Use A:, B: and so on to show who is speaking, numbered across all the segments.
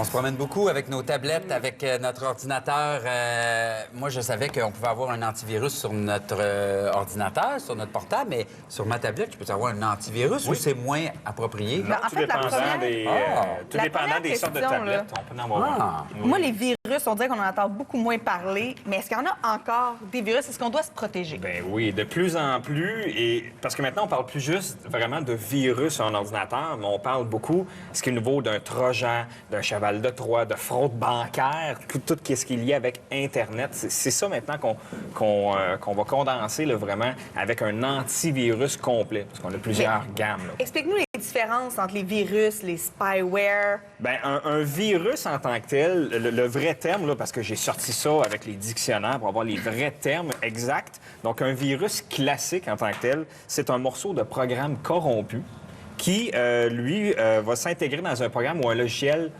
A: On se promène beaucoup avec nos tablettes, avec notre ordinateur. Moi, je savais qu'on pouvait avoir un antivirus sur notre ordinateur, sur notre portable, mais sur ma tablette, je peux avoir un antivirus ou c'est moins approprié?
B: En fait,
C: tout dépendant des sortes de tablettes, on peut en avoir un.
B: Moi, les virus, on dirait qu'on en entend beaucoup moins parler, mais est-ce qu'il y en a encore des virus? Est-ce qu'on doit se protéger?
C: Ben oui, de plus en plus, et parce que maintenant, on parle plus juste vraiment de virus en ordinateur, mais on parle beaucoup, ce qui est nouveau, d'un trojan, d'un cheval de Troie, de fraude bancaire, tout ce qu'il y a avec Internet. C'est ça maintenant qu'on va condenser là, vraiment avec un antivirus complet, parce qu'on a plusieurs gammes. Là.
B: Explique-nous les différences entre les virus, les spyware.
C: Bien, un virus en tant que tel, le vrai terme, là, parce que j'ai sorti ça avec les dictionnaires pour avoir les vrais termes exacts. Donc, un virus classique en tant que tel, c'est un morceau de programme corrompu qui, lui, va s'intégrer dans un programme ou un logiciel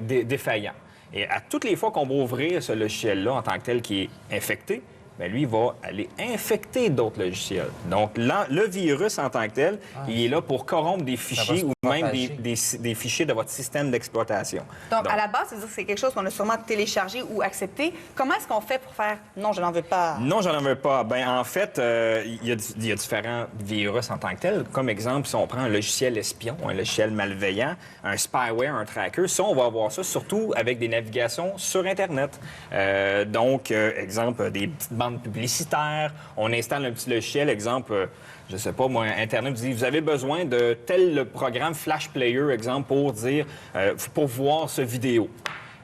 C: défaillant. Et à toutes les fois qu'on va ouvrir ce logiciel-là en tant que tel qui est infecté, bien, lui, il va aller infecter d'autres logiciels. Donc, le virus en tant que tel, il est là pour corrompre des fichiers ou même des fichiers de votre système d'exploitation.
B: Donc, à la base, c'est quelque chose qu'on a sûrement téléchargé ou accepté. Comment est-ce qu'on fait pour faire « non, je n'en veux pas » ?
C: Non, je n'en veux pas. Bien, en fait, il y a différents virus en tant que tel. Comme exemple, si on prend un logiciel espion, un logiciel malveillant, un spyware, un tracker, ça, on va avoir ça surtout avec des navigations sur Internet. Donc, exemple, des petites bandes publicitaires. On installe un petit logiciel, exemple, je sais pas, moi, Internet vous dit, vous avez besoin de tel programme Flash Player, exemple, pour dire, pour voir ce vidéo.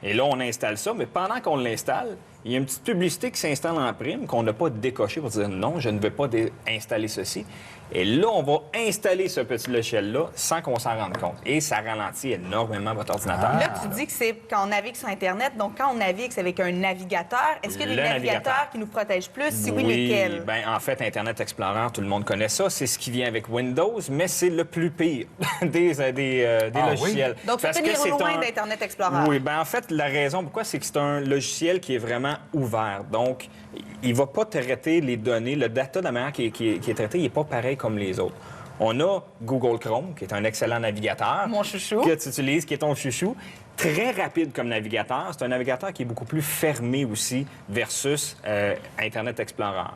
C: Et là, on installe ça, mais pendant qu'on l'installe, il y a une petite publicité qui s'installe en prime qu'on n'a pas décoché pour dire non, je ne veux pas installer ceci. Et là, on va installer ce petit logiciel-là sans qu'on s'en rende compte. Et ça ralentit énormément votre ordinateur.
B: Là, tu dis que c'est quand on navigue sur Internet. Donc, quand on navigue, c'est avec un navigateur. Est-ce qu'il y a des navigateurs qui nous protègent plus? Si oui, lesquels?
C: Bien, en fait, Internet Explorer, tout le monde connaît ça. C'est ce qui vient avec Windows, mais c'est le plus pire des logiciels.
B: Oui? Donc, c'est tenir loin d'Internet Explorer.
C: Oui, bien, en fait, la raison pourquoi, c'est que c'est un logiciel qui est vraiment ouvert. Donc, il ne va pas traiter les données. Le data, de la manière qui est traité, il n'est pas pareil comme les autres. On a Google Chrome, qui est un excellent navigateur.
B: Mon chouchou.
C: Que tu utilises, qui est ton chouchou. Très rapide comme navigateur. C'est un navigateur qui est beaucoup plus fermé aussi versus Internet Explorer.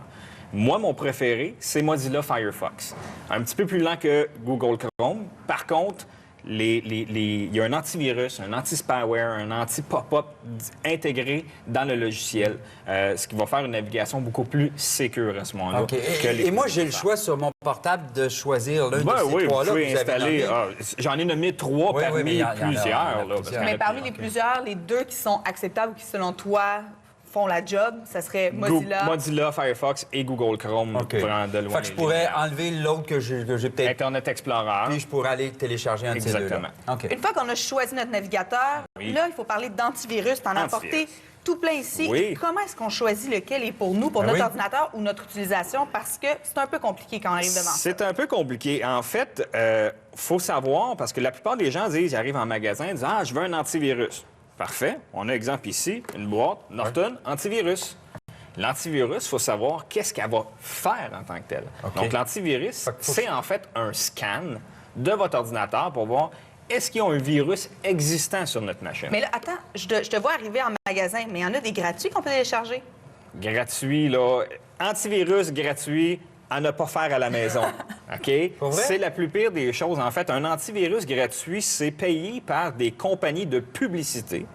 C: Moi, mon préféré, c'est Mozilla Firefox. Un petit peu plus lent que Google Chrome. Par contre, il y a un antivirus, un anti-spyware, un anti-pop-up intégré dans le logiciel, ce qui va faire une navigation beaucoup plus sécure à ce moment-là.
A: Okay. Et moi, j'ai le choix sur mon portable de choisir l'un de ces trois-là que vous avez nommés.
C: J'en ai nommé trois parmi plusieurs.
B: Mais parmi les plusieurs, les deux qui sont acceptables ou qui, selon toi, font la job, ça serait Mozilla.
C: Mozilla, Firefox et Google Chrome.
A: Okay.
C: De loin.
A: Fait que je pourrais enlever l'autre que j'ai peut-être...
C: Internet Explorer.
A: Puis je pourrais aller télécharger un de ces deux-là.
C: Okay.
B: Une fois qu'on a choisi notre navigateur, là, il faut parler d'antivirus. T'en as apporté tout plein ici.
C: Oui.
B: Comment est-ce qu'on choisit lequel est pour nous, pour notre ordinateur ou notre utilisation? Parce que c'est un peu compliqué quand on arrive devant ça.
C: C'est un peu compliqué. En fait, faut savoir, parce que la plupart des gens disent, ils arrivent en magasin, ils disent « Ah, je veux un antivirus ». Parfait. On a exemple ici, une boîte Norton antivirus. L'antivirus, il faut savoir qu'est-ce qu'elle va faire en tant que telle. Okay. Donc, l'antivirus, c'est en fait un scan de votre ordinateur pour voir est-ce qu'il y a un virus existant sur notre machine.
B: Mais là, attends, je te vois arriver en magasin, mais il y en a des gratuits qu'on peut télécharger?
C: Gratuit, là. Antivirus gratuit. À ne pas faire à la maison, OK? C'est la plus pire des choses. En fait, un antivirus gratuit, c'est payé par des compagnies de publicité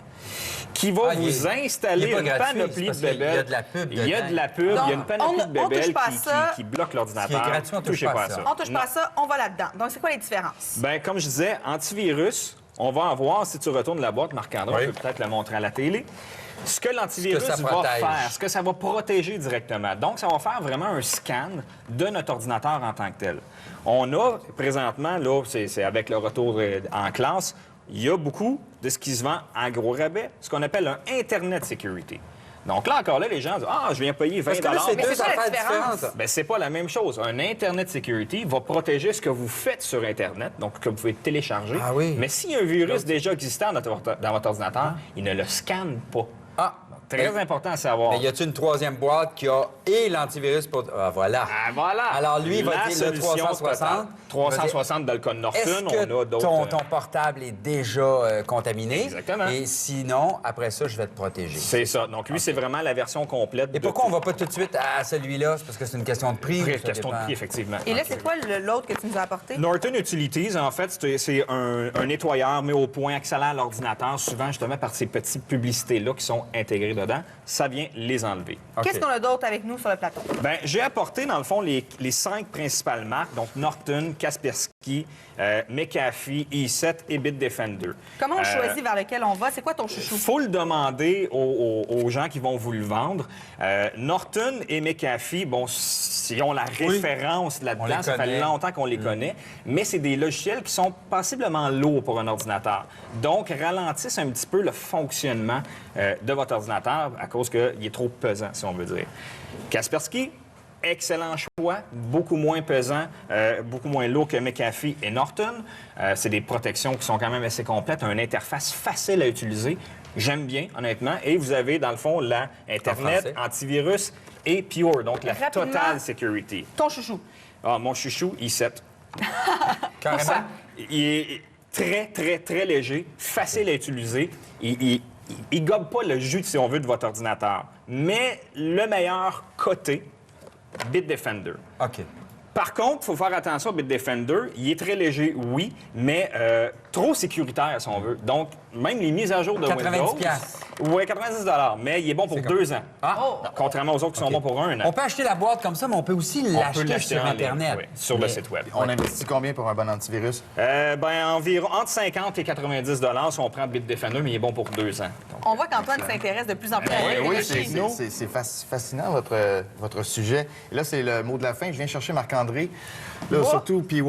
C: qui vont vous installer une panoplie de bébelles.
A: Il y a de la pub.
C: Il y a de la pub, il y a une panoplie de bébelles qui bloque l'ordinateur.
A: Ce qui est gratuit, on touche pas à ça.
B: On touche pas à ça, on va là-dedans. Donc, c'est quoi les différences?
C: Bien, comme je disais, antivirus, on va en voir, si tu retournes la boîte, Marc-André, on peut peut-être la montrer à la télé. Ce que l'antivirus va faire, ce que ça va protéger directement. Donc, ça va faire vraiment un scan de notre ordinateur en tant que tel. On a présentement, là, c'est avec le retour en classe, il y a beaucoup de ce qui se vend à gros rabais, ce qu'on appelle un Internet Security. Donc là, encore là, les gens disent « Ah, je viens payer 20 $.
A: C'est deux affaires différentes.
C: Bien, c'est pas la même chose. Un Internet Security va protéger ce que vous faites sur Internet, donc que vous pouvez télécharger.
A: Ah oui.
C: Mais s'il y a un virus déjà existant dans votre ordinateur, il ne le scanne pas.
A: Ah!
C: Très important à savoir.
A: Mais y a-t-il une troisième boîte qui a et l'antivirus pour... Ah, voilà.
C: Ah, voilà.
A: Alors, lui, il va
C: La
A: dire le
C: solution
A: 360.
C: 360 dans le cas de Norton,
A: Est-ce
C: on
A: que
C: a d'autres...
A: ton portable est déjà contaminé?
C: Exactement.
A: Et sinon, après ça, je vais te protéger.
C: C'est ça. Donc, lui, c'est vraiment la version complète.
A: Et pourquoi on va pas tout de suite à celui-là? C'est parce que c'est une question de prix? ou ça
C: Question de
A: dépend?
C: prix, effectivement.
B: Et là, c'est quoi l'autre que tu nous as apporté?
C: Norton Utilities, en fait, c'est un nettoyeur mis au point, accélère l'ordinateur, souvent justement par ces petites publicités-là qui sont intégrées dedans. Ça vient les enlever.
B: Qu'est-ce qu'on a d'autre avec nous sur le plateau?
C: Bien, j'ai apporté, dans le fond, les 5 principales marques, donc Norton, Kaspersky, McAfee, E7 et Bitdefender.
B: Comment on choisit vers lequel on va? C'est quoi ton chouchou?
C: Il faut le demander aux gens qui vont vous le vendre. Norton et McAfee, bon, ils ont la référence là-dedans. Ça fait longtemps qu'on les connaît. Mais c'est des logiciels qui sont possiblement lourds pour un ordinateur. Donc, ralentissent un petit peu le fonctionnement de votre ordinateur à cause qu'il est trop pesant, si on veut dire. Kaspersky, excellent choix, beaucoup moins pesant, beaucoup moins lourd que McAfee et Norton. C'est des protections qui sont quand même assez complètes, une interface facile à utiliser. J'aime bien, honnêtement. Et vous avez, dans le fond, la Internet, antivirus et Pure, donc la Total Security.
B: Ton chouchou?
C: Ah, mon chouchou, i7.
A: Carrément?
C: Il est très, très, très léger, facile à utiliser. Il gobe pas le jus, si on veut, de votre ordinateur. Mais le meilleur côté, Bitdefender.
A: OK.
C: Par contre, il faut faire attention au Bitdefender. Il est très léger, oui, mais trop sécuritaire, si on veut. Donc, même les mises à jour de
A: 90
C: Windows...
A: piastres.
C: Oui, 90 mais il est bon pour 2 ans.
A: Ah!
C: Contrairement aux autres qui sont bons pour 1 an.
A: On peut acheter la boîte comme ça, mais on peut aussi l'acheter sur
C: en ligne,
A: Internet.
C: oui, sur le site Web.
D: On investit combien pour un bon antivirus?
C: Environ entre 50 et 90 si on prend Bitdefender, mais il est bon pour 2 ans. Donc,
B: On voit qu'Antoine s'intéresse de plus en plus à la
D: Oui,
B: technologie.
D: c'est fascinant, votre sujet. Et là, c'est le mot de la fin. Je viens chercher Marc-André. Là, surtout PY,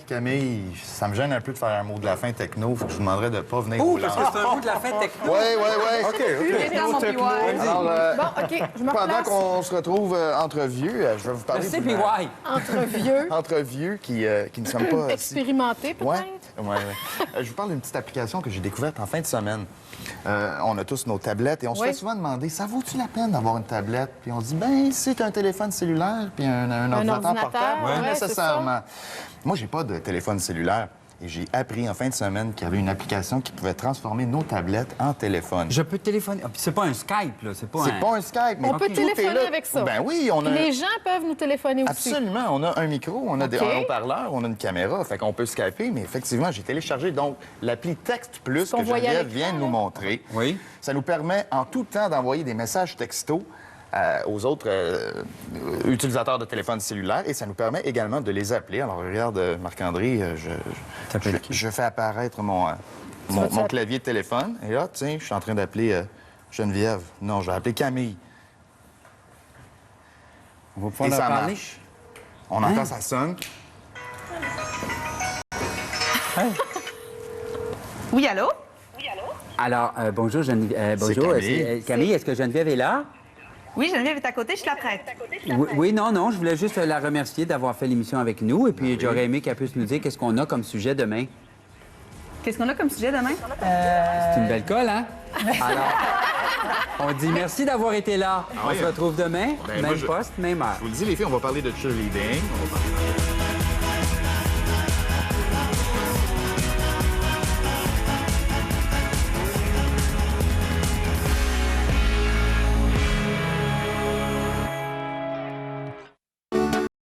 D: Camille, ça me gêne un peu de faire un mot de la fin techno. Faut que je vous demanderais de ne pas venir
A: Oh,
D: au
A: parce que c'est un bout de la fin techno.
D: Oui, oui, oui.
B: Évidemment, puis ouais.
D: Alors,
E: Bon, OK, je me
D: pendant
E: replace.
D: qu'on se retrouve entre vieux, je vais vous parler
A: Merci,
D: d'une-
A: PY.
E: Entre vieux,
D: entre vieux qui ne sommes pas...
E: expérimentés peut-être.
D: Ouais. Je vous parle d'une petite application que j'ai découverte en fin de semaine. On a tous nos tablettes et on se
E: Oui.
D: fait souvent demander, ça vaut-tu la peine d'avoir une tablette? Puis on se dit, ben c'est un téléphone cellulaire puis un ordinateur portable.
E: ouais,
D: Pas
E: c'est
D: nécessairement. Moi, j'ai pas de téléphone cellulaire. Et j'ai appris en fin de semaine qu'il y avait une application qui pouvait transformer nos tablettes en téléphone.
A: Je peux téléphoner. Ah, puis c'est pas un Skype, là. C'est pas
D: C'est pas un Skype, mais
E: On peut
D: tout est
E: téléphoner
D: là.
E: avec ça.
D: Ben oui, on a...
E: Les gens peuvent nous téléphoner aussi.
D: Absolument. On a un micro, on a
E: OK.
D: un haut-parleur, on a une caméra, fait qu'on peut skyper, mais effectivement, j'ai téléchargé donc l'appli Texte Plus
E: qu'on
D: que
E: voyait à
D: Geneviève
E: l'écran,
D: vient de nous
E: là.
D: montrer.
A: Oui.
D: Ça nous permet en tout temps d'envoyer des messages textos aux autres utilisateurs de téléphones cellulaires et ça nous permet également de les appeler. Alors, regarde, Marc-André, je fais apparaître mon clavier de téléphone et là, tiens, je suis en train d'appeler Geneviève. Non, je vais appeler Camille.
A: On va pouvoir
D: Et
A: leur
D: ça
A: parler.
D: marche. On entend, ça sonne.
B: Oui, allô?
A: Alors, bonjour, Geneviève. bonjour.
D: Camille.
A: Camille, est-ce que Geneviève est là?
B: Oui, Geneviève est à côté, je suis la prête.
A: Oui, non, je voulais juste la remercier d'avoir fait l'émission avec nous. Et puis, j'aurais aimé qu'elle puisse nous dire qu'est-ce qu'on a comme sujet demain.
B: Qu'est-ce qu'on a comme sujet demain?
A: C'est une belle colle, hein? Alors, on dit merci d'avoir été là. On se retrouve demain,
D: Ben,
A: même
D: moi, je-
A: poste, même heure.
D: Je vous le dis, les filles, on va parler de cheerleading. On va parler...